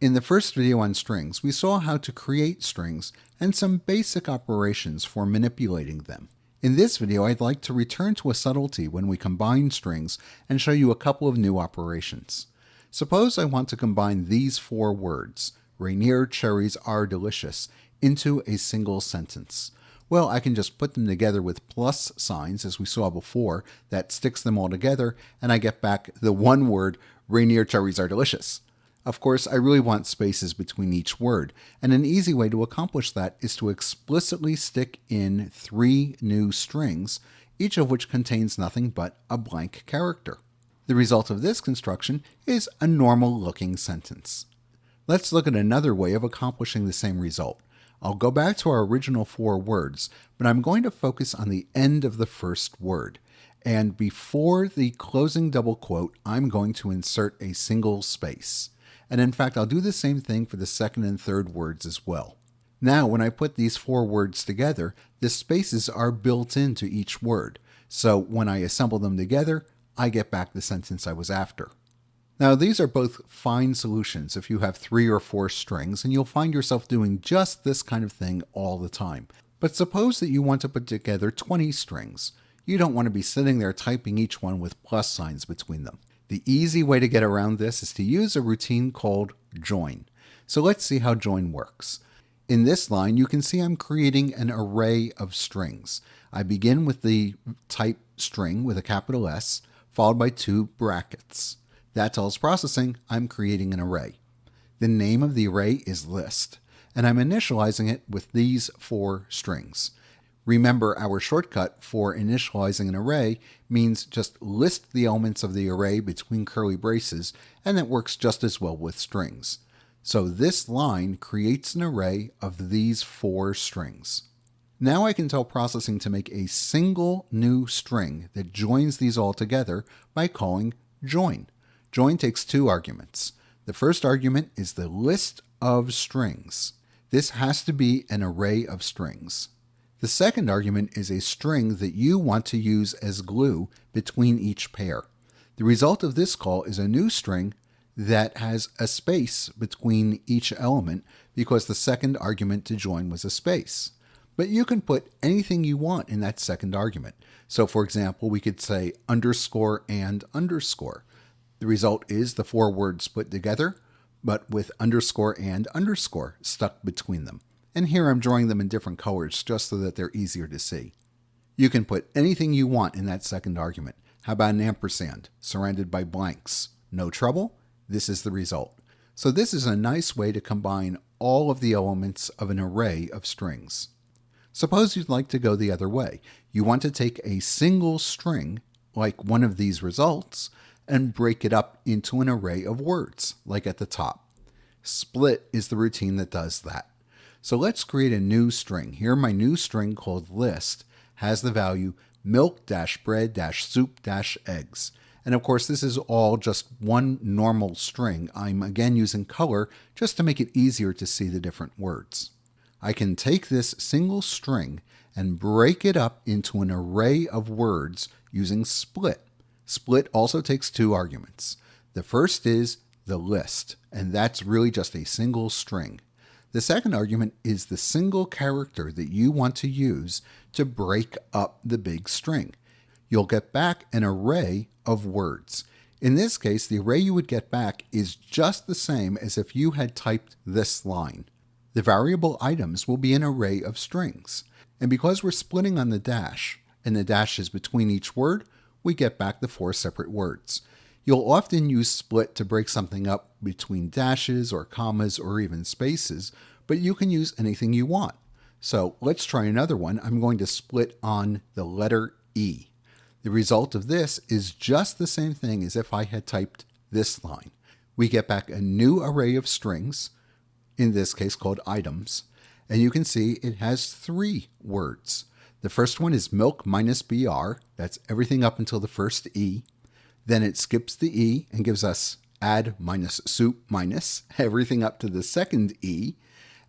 In the first video on strings, we saw how to create strings and some basic operations for manipulating them. In this video, I'd like to return to a subtlety when we combine strings and show you a couple of new operations. Suppose I want to combine these four words, Rainier cherries are delicious, into a single sentence. Well, I can just put them together with plus signs, as we saw before, that sticks them all together, and I get back the one word, Rainier cherries are delicious. Of course, I really want spaces between each word, and an easy way to accomplish that is to explicitly stick in three new strings, each of which contains nothing but a blank character. The result of this construction is a normal-looking sentence. Let's look at another way of accomplishing the same result. I'll go back to our original four words, but I'm going to focus on the end of the first word. And before the closing double quote, I'm going to insert a single space. And in fact, I'll do the same thing for the second and third words as well. Now, when I put these four words together, the spaces are built into each word. So when I assemble them together, I get back the sentence I was after. Now, these are both fine solutions if you have 3 or 4 strings, and you'll find yourself doing just this kind of thing all the time. But suppose that you want to put together 20 strings. You don't want to be sitting there typing each one with plus signs between them. The easy way to get around this is to use a routine called join. So let's see how join works. In this line, you can see I'm creating an array of strings. I begin with the type string with a capital S, followed by 2 brackets. That tells processing I'm creating an array. The name of the array is list, and I'm initializing it with these 4 strings. Remember, our shortcut for initializing an array means just list the elements of the array between curly braces, and that works just as well with strings. So this line creates an array of these 4 strings. Now I can tell processing to make a single new string that joins these all together by calling join. Join takes 2 arguments. The first argument is the list of strings. This has to be an array of strings. The second argument is a string that you want to use as glue between each pair. The result of this call is a new string that has a space between each element because the second argument to join was a space. But you can put anything you want in that second argument. So for example, we could say underscore and underscore. The result is the 4 words put together, but with underscore and underscore stuck between them. And here I'm drawing them in different colors just so that they're easier to see. You can put anything you want in that second argument. How about an ampersand surrounded by blanks? No trouble? This is the result. So this is a nice way to combine all of the elements of an array of strings. Suppose you'd like to go the other way. You want to take a single string, like one of these results, and break it up into an array of words, like at the top. Split is the routine that does that. So let's create a new string. Here my new string called list has the value milk-bread-soup-eggs. And of course this is all just one normal string. I'm again using color just to make it easier to see the different words. I can take this single string and break it up into an array of words using split. Split also takes 2 arguments. The first is the list, and that's really just a single string. The second argument is the single character that you want to use to break up the big string. You'll get back an array of words. In this case, the array you would get back is just the same as if you had typed this line. The variable items will be an array of strings. And because we're splitting on the dash, and the dash is between each word, we get back the 4 separate words. You'll often use split to break something up between dashes or commas or even spaces, but you can use anything you want. So let's try another one. I'm going to split on the letter E. The result of this is just the same thing as if I had typed this line. We get back a new array of strings, in this case called items, and you can see it has 3 words. The first one is milk minus BR, that's everything up until the first E. Then it skips the E and gives us add minus soup minus everything up to the second E.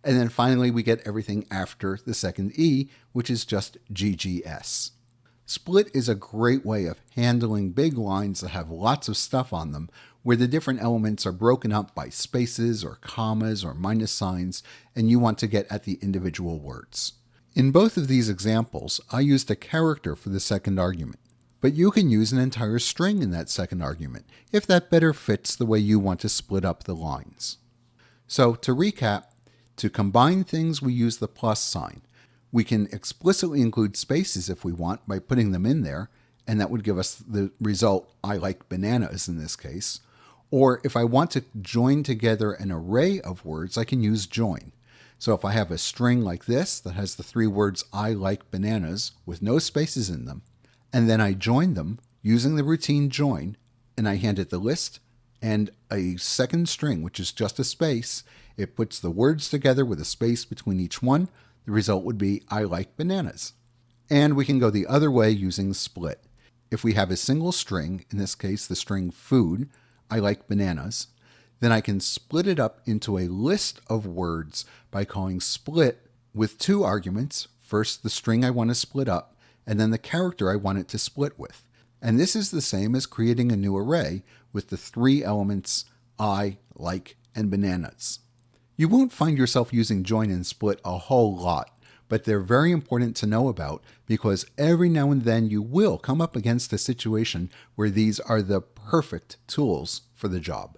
And then finally we get everything after the second E, which is just GGS. Split is a great way of handling big lines that have lots of stuff on them, where the different elements are broken up by spaces or commas or minus signs, and you want to get at the individual words. In both of these examples, I used a character for the second argument, but you can use an entire string in that second argument, if that better fits the way you want to split up the lines. So to recap, to combine things we use the plus sign. We can explicitly include spaces if we want by putting them in there, and that would give us the result, I like bananas in this case. Or if I want to join together an array of words, I can use join. So if I have a string like this that has the three words I like bananas with no spaces in them, and then I join them using the routine join, and I hand it the list and a second string, which is just a space, it puts the words together with a space between each one. The result would be I like bananas. And we can go the other way using split. If we have a single string, in this case the string food, I like bananas, then I can split it up into a list of words by calling split with two arguments. First, the string I want to split up, and then the character I want it to split with. And this is the same as creating a new array with the three elements I, like, and bananas. You won't find yourself using join and split a whole lot, but they're very important to know about because every now and then you will come up against a situation where these are the perfect tools for the job.